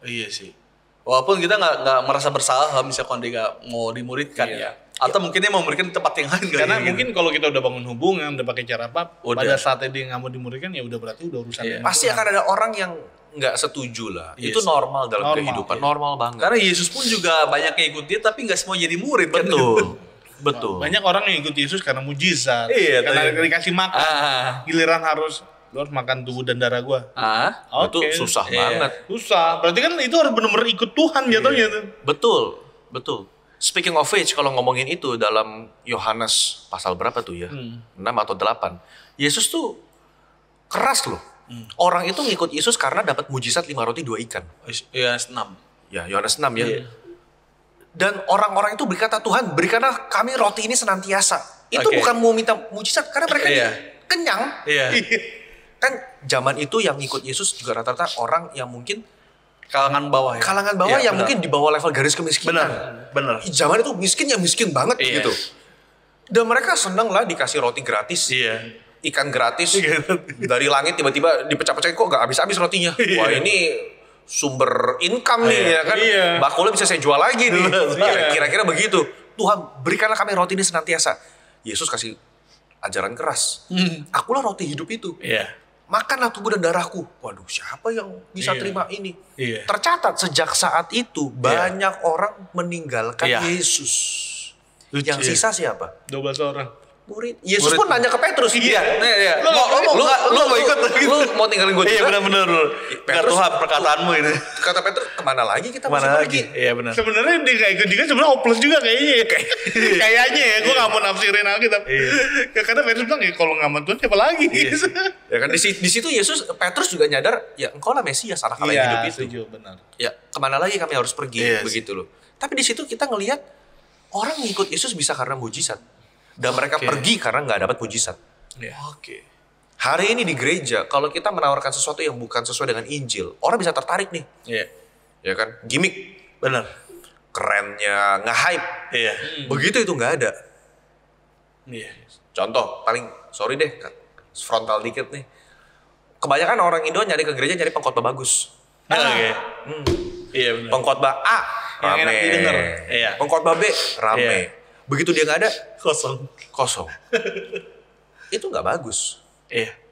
Iya sih. Walaupun kita nggak merasa bersalah kalau misalkan dia nggak mau dimuridkan ya. Atau mungkin dia mau muridkan di tempat yang lain. Karena mungkin kalau kita udah bangun hubungan, udah pakai cara apa, pada saatnya dia nggak mau dimuridkan ya udah berarti udah urusan. Pasti akan ada orang yang nggak setuju lah. Itu normal dalam kehidupan, normal banget. Karena Yesus pun juga banyak yang ikut dia, tapi nggak semua jadi murid. Betul. Banyak orang yang ikut Yesus karena mujizat, karena dikasih makan. Giliran harus makan tubuh dan darah gue. Itu susah banget. Susah. Berarti kan itu harus benar-benar ikut Tuhan jatuhnya tuh. Betul. Speaking of which, kalau ngomongin itu dalam Yohanes pasal berapa tuh ya? 6 atau 8. Yesus tuh keras loh. Orang itu ngikut Yesus karena dapat mujizat 5 roti 2 ikan. Yohanes 6. Ya, Yohanes 6 ya. Dan orang-orang itu berkata, Tuhan berikanlah kami roti ini senantiasa. Itu bukan mau minta mujizat, karena mereka kenyang. Kan zaman itu yang ngikut Yesus juga rata-rata orang yang mungkin kalangan bawah yang mungkin di bawah level garis kemiskinan. Benar. Zaman itu miskin ya miskin banget gitu. Dan mereka seneng lah dikasih roti gratis. Ikan gratis dari langit tiba-tiba dipecah-pecahin, kok gak habis-habis rotinya. Wah ini sumber income nih ya kan. Bakulnya bisa saya jual lagi nih. Kira-kira begitu. Tuhan berikanlah kami roti ini senantiasa. Yesus kasih ajaran keras. Akulah roti hidup itu. Makanlah tubuh dan darahku. Waduh, siapa yang bisa terima ini? Tercatat sejak saat itu banyak orang meninggalkan Yesus. Yang sisa siapa? 12 orang. Murid. Yesus pun nanya ke Petrus. Lu mau ikut? Lu mau tinggalin gue juga? Iya benar-benar. Petrus, Tuhan perkataanmu ini. Kata Petrus, kemana lagi kita kemana lagi? Iya benar. Sebenarnya dia gak ikut juga, sebenarnya hopeless juga kayaknya. Kayaknya ya, gue gak mau nafsirin lagi. Karena Petrus bilang, ya kalau gak bantuan siapa lagi? Ya kan di situ Yesus, Petrus juga nyadar, ya engkau lah Mesias, anak Allah yang hidup itu. Setuju, benar. Ya kemana lagi kami harus pergi, begitu loh. Tapi di situ kita ngelihat orang ngikut Yesus bisa karena mujizat. Dan mereka pergi karena nggak dapat mujizat. Hari ini di gereja, kalau kita menawarkan sesuatu yang bukan sesuai dengan Injil, orang bisa tertarik nih. Ya kan? Gimik. Benar. Kerennya, nge-hype. Begitu itu nggak ada. Contoh, paling sorry deh, frontal dikit nih. Kebanyakan orang Indo nyari ke gereja nyari pengkhotbah bagus. Benar. Pengkhotbah A yang enak didengar. Pengkhotbah B rame. Begitu dia nggak ada, kosong. Itu nggak bagus.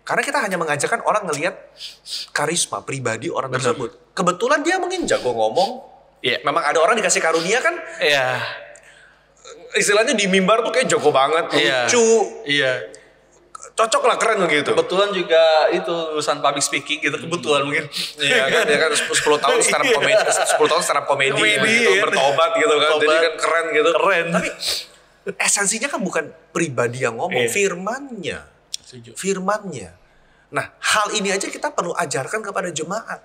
Karena kita hanya mengajarkan orang ngelihat karisma pribadi orang tersebut. Kebetulan dia mungkin jago ngomong. Memang ada orang dikasih karunia kan. Istilahnya di mimbar tuh kayak jago banget, lucu. Cocok lah, keren gitu. Kebetulan juga itu lulusan public speaking gitu, kebetulan mungkin. Dia kan 10 tahun stand up komedi gitu, bertobat gitu kan. Jadi kan keren gitu. Tapi esensinya kan bukan pribadi yang ngomong, firmannya. Nah, hal ini aja kita perlu ajarkan kepada jemaat.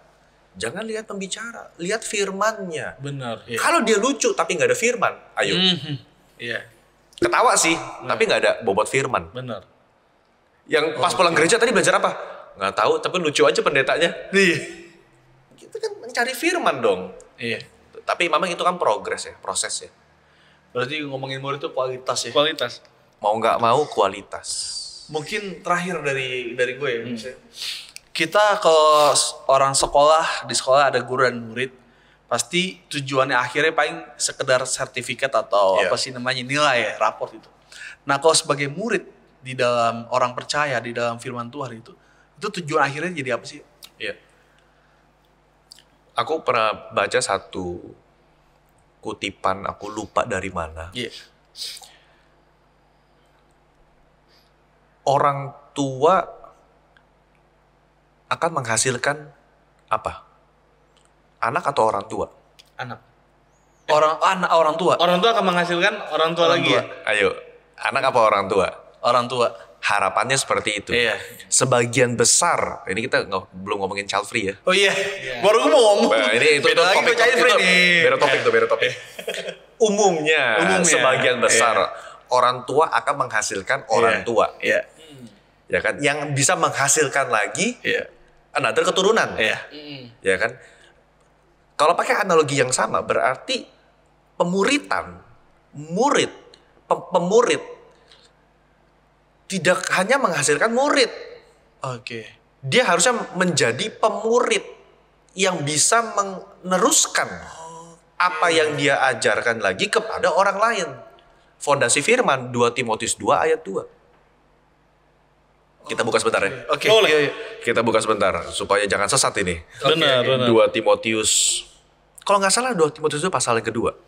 Jangan lihat pembicara, lihat firmannya. Benar. Kalau dia lucu tapi nggak ada firman, ayo. Ketawa sih, tapi nggak ada bobot firman. Benar. Yang pas pulang gereja tadi belajar apa? Nggak tahu, tapi lucu aja pendetanya. Kita kan mencari firman dong. Tapi memang itu kan proses ya. Berarti ngomongin murid itu kualitas ya? Kualitas. Mau nggak mau kualitas. Mungkin terakhir dari gue ya. Kita kalau orang sekolah, di sekolah ada guru dan murid, pasti tujuannya akhirnya paling sekedar sertifikat atau apa sih namanya, nilai, raport itu. Nah kalau sebagai murid, di dalam orang percaya, di dalam firman Tuhan itu tujuan akhirnya jadi apa sih? Aku pernah baca satu kutipan, aku lupa dari mana. Orang tua akan menghasilkan apa? Anak atau orang tua? Anak. Orang tua. Orang tua akan menghasilkan orang tua lagi ya? Ayo, anak apa orang tua? Orang tua. Harapannya seperti itu. Iya. Sebagian besar, ini kita belum ngomongin child free ya. Oh iya, baru gue mau ngomong. Nah, ini itu beda lagi topik, child free nih. Beda topik. Umumnya, sebagian besar orang tua akan menghasilkan orang tua. Iya. Ya kan? Yang bisa menghasilkan lagi another keturunan. Iya. Ya kan? Kalau pakai analogi yang sama berarti pemuritan, pemurid tidak hanya menghasilkan murid. Oke. Dia harusnya menjadi pemurid yang bisa meneruskan apa yang dia ajarkan lagi kepada orang lain. Fondasi firman 2 Timotius 2 ayat 2. Kita buka sebentar ya. Oke. Kita buka sebentar supaya jangan sesat ini. Benar. 2 Timotius. Kalau nggak salah 2 Timotius itu pasal yang kedua.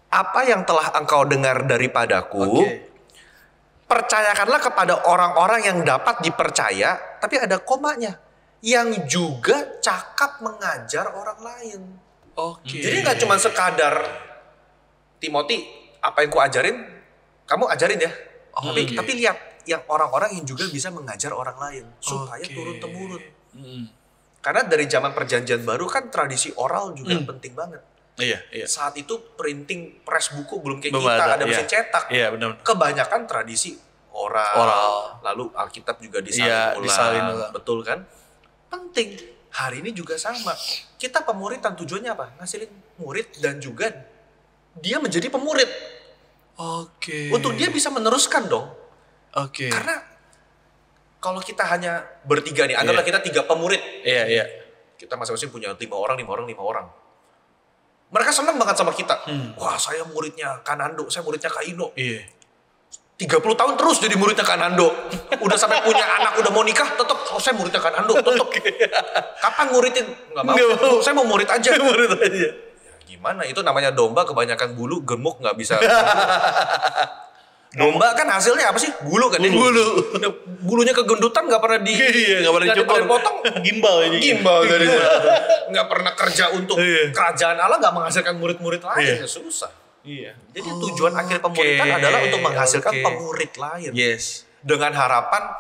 Apa yang telah engkau dengar daripadaku, percayakanlah kepada orang-orang yang dapat dipercaya, tapi ada komanya, yang juga cakap mengajar orang lain. Oke. Jadi nggak cuma sekadar Timothy, apa yang ku ajarin, kamu ajarin ya. Tapi lihat yang orang-orang yang juga bisa mengajar orang lain supaya turun temurun. Karena dari zaman perjanjian baru kan tradisi oral juga penting banget. Iya. Saat itu printing press buku belum kayak kita ada mesin cetak. Iya, benar. Kebanyakan tradisi oral. Lalu Alkitab juga disalin ulang. Betul kan? Penting. Hari ini juga sama. Kita pemuritan tujuannya apa? Ngasilin murid dan juga dia menjadi pemurid. Oke. Untuk dia bisa meneruskan dong. Oke. Karena kalau kita hanya bertiga nih, anggaplah kita 3 pemurid. Iya. Kita masing-masing punya 5 orang. Mereka senang banget sama kita. Wah, saya muridnya Kanando, saya muridnya Kaino. Iya. 30 tahun terus jadi muridnya Kanando. Udah sampai punya anak, udah mau nikah, tetap saya muridnya Kanando, tetap. Kapan muridin? Nggak mau. Saya mau murid aja. Ya, gimana? Itu namanya domba, kebanyakan bulu, gemuk, nggak bisa. Domba kan hasilnya apa sih? Bulu kan? Bulu. Bulunya kegendutan nggak pernah nggak pernah dipotong. Gimbal dari nggak pernah kerja untuk kerajaan Allah, nggak menghasilkan murid-murid lain. Susah. Iya. Jadi tujuan akhir pemuritan adalah untuk menghasilkan pemurid lain. Yes. Dengan harapan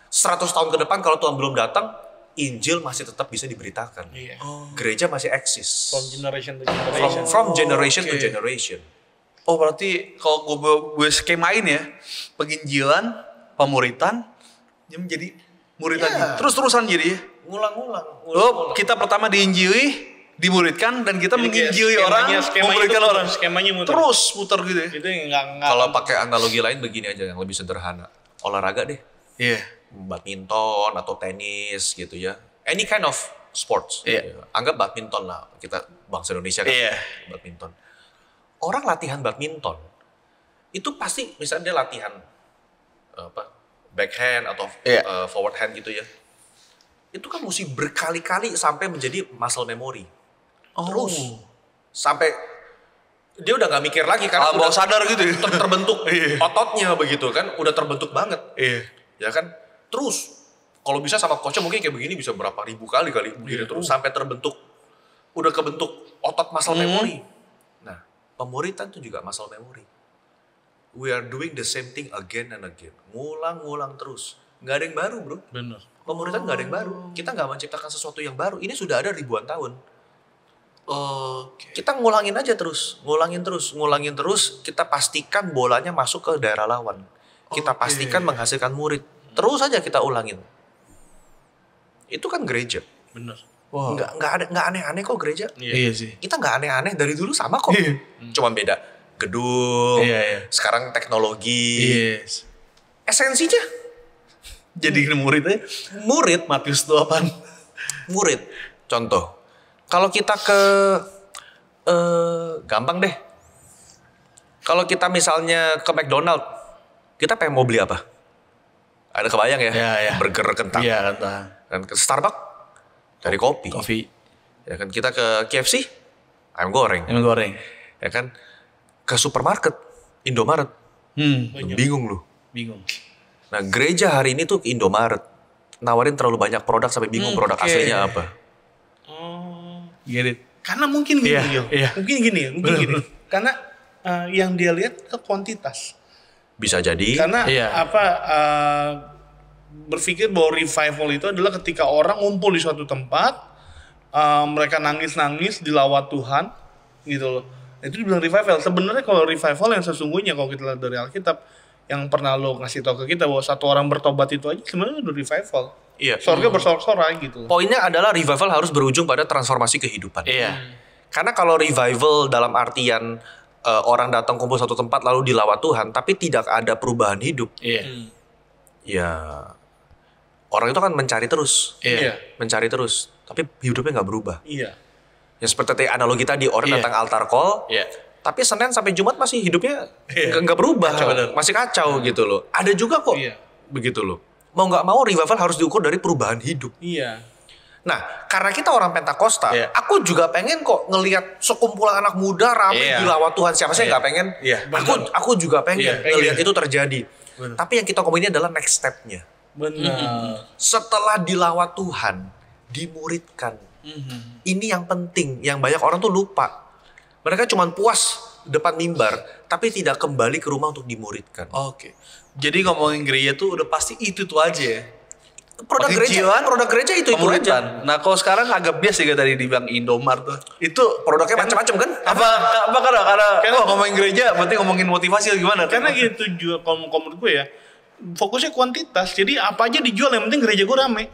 100 tahun ke depan kalau Tuhan belum datang, Injil masih tetap bisa diberitakan. Iya. Gereja masih eksis. From generation to generation. From generation to generation. Oh, berarti kalau gue skemain ya, penginjilan, pemuritan, dia menjadi murid lagi. Terus-terusan jadi ya. Ngulang-ngulang. Kita pertama diinjili, dimuridkan, dan kita menginjili orang, memuridkan orang. Skemanya muter. Terus muter gitu ya. Itu yang nggak. Kalau pakai analogi lain begini aja yang lebih sederhana. Olahraga deh. Iya. Badminton atau tenis gitu ya. Any kind of sports. Iya. Anggap badminton lah. Kita bangsa Indonesia kan. Iya. Badminton. Orang latihan badminton itu pasti misalnya dia latihan backhand atau forward hand gitu ya. Itu kan mesti berkali-kali sampai menjadi muscle memory. Terus sampai dia udah nggak mikir lagi karena udah sadar gitu ya. Terbentuk ototnya begitu kan, udah terbentuk banget. Iya. Ya kan? Terus kalau bisa sama coachnya mungkin kayak begini bisa berapa ribu kali begini terus sampai terbentuk, udah kebentuk otot muscle memory. Nah, pemuritan itu juga muscle memory. We are doing the same thing again and again. Ngulang terus. Nggak ada yang baru, bro. Bener. Pemuritan nggak ada yang baru. Kita nggak menciptakan sesuatu yang baru. Ini sudah ada ribuan tahun. Kita ngulangin aja terus. Ngulangin terus. Kita pastikan bolanya masuk ke daerah lawan. Kita pastikan menghasilkan murid. Terus aja kita ulangin. Itu kan gereja. Bener. Wow. Nggak aneh-aneh kok gereja. Iya sih. Kita nggak aneh-aneh dari dulu sama kok. Cuma beda gedung. Sekarang teknologi. Yes. Esensinya. Jadi murid aja. Murid. Matius 8. Murid. Contoh. Kalau kita ke gampang deh. Kalau kita misalnya ke McDonald, kita pengen mau beli apa? Ada kebayang ya? Iya. Burger kentang. Iya, kentang. Dan ke Starbucks dari kopi. Ya kan, kita ke KFC ayam goreng. Ayam goreng. Ya kan, ke supermarket Indomaret. Bingung lu. Bingung. Nah gereja hari ini tuh Indomaret. Nawarin terlalu banyak produk sampai bingung produk aslinya apa. Get it. Karena mungkin gini, mungkin gini. Karena yang dia lihat ke kuantitas. Bisa jadi. Karena berpikir bahwa revival itu adalah ketika orang ngumpul di suatu tempat, mereka nangis-nangis dilawat Tuhan, gitu loh. Itu dibilang revival. Sebenarnya kalau revival yang sesungguhnya kalau kita lihat dari Alkitab, yang pernah lo ngasih tahu ke kita bahwa satu orang bertobat itu aja sebenarnya udah revival. Iya. Sorga bersorak-sorai gitu. Poinnya adalah revival harus berujung pada transformasi kehidupan. Iya. Karena kalau revival dalam artian orang datang kumpul satu tempat lalu dilawat Tuhan, tapi tidak ada perubahan hidup. Ya orang itu kan mencari terus, mencari terus, tapi hidupnya nggak berubah. Iya. Ya seperti analogi tadi orang datang altar call, tapi Senin sampai Jumat masih hidupnya nggak berubah, masih kacau gitu loh. Ada juga kok, begitu loh. Mau nggak mau revival harus diukur dari perubahan hidup. Iya. Nah, karena kita orang Pentakosta, aku juga pengen kok ngelihat sekumpulan anak muda ramai dilawat Tuhan. Siapa sih nggak pengen? Aku juga pengen ngelihat itu terjadi. Tapi yang kita ngomongin adalah next step-nya. Benar. Setelah dilawat Tuhan, dimuridkan. Ini yang penting, yang banyak orang tuh lupa. Mereka cuma puas depan mimbar, tapi tidak kembali ke rumah untuk dimuridkan. Oke. Jadi ngomongin gereja tuh udah pasti itu tuh aja ya. Produk gereja itu aja. Nah kalau sekarang agak bias juga tadi dibilang Indomaret tuh. Itu produknya macam-macam kan? Apa karena ngomongin gereja berarti ngomongin motivasi atau gimana? Karena gitu juga kalau menurut gue ya, fokusnya kuantitas. Jadi apa aja dijual yang penting gereja gue rame.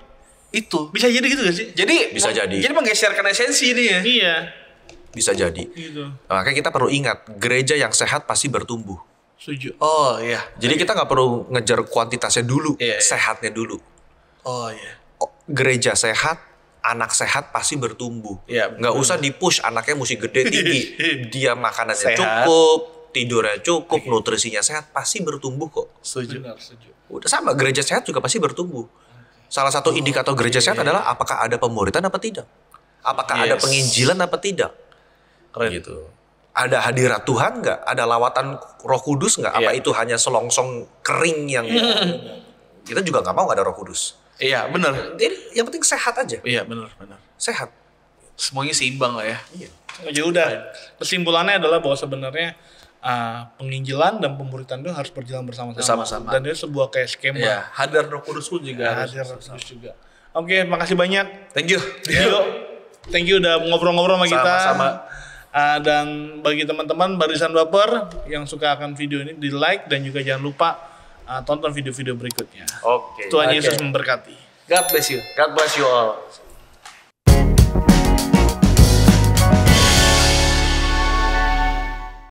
Itu bisa jadi gitu gak sih? Bisa jadi. Jadi menggeserkan esensi ini ya. Iya. Bisa jadi. Gitu. Makanya kita perlu ingat, gereja yang sehat pasti bertumbuh. Setuju. Oh iya. Jadi kita nggak perlu ngejar kuantitasnya dulu, sehatnya dulu. Oh iya. Gereja sehat, anak sehat pasti bertumbuh. Iya. Nggak usah dipush anaknya mesti gede tinggi. Dia makanannya cukup, tidurnya cukup, nutrisinya sehat, pasti bertumbuh kok. Setuju. Udah sama, gereja sehat juga pasti bertumbuh. Salah satu indikator gereja sehat adalah apakah ada pemuritan apa tidak. Apakah ada penginjilan apa tidak. Keren. Gitu. Ada hadirat Tuhan nggak? Ada lawatan Roh Kudus nggak? Apa itu hanya selongsong kering yang kita juga nggak mau nggak ada Roh Kudus. Iya benar. Jadi yang penting sehat aja. Iya benar. Sehat. Semuanya seimbang lah ya. Iya. Ya udah. Kesimpulannya adalah bahwa sebenarnya penginjilan dan pemuritan itu harus berjalan bersama-sama. Dan itu sebuah kayak skema. Iya. Hadir Roh Kudus pun juga. Hadir Roh Kudus juga. Oke, makasih banyak. Thank you. Thank you udah ngobrol-ngobrol sama kita. Sama-sama. Dan bagi teman-teman Barisan Baper yang suka akan video ini, di like dan juga jangan lupa tonton video-video berikutnya. Oke. Tuhan Yesus memberkati. God bless you. God bless you all.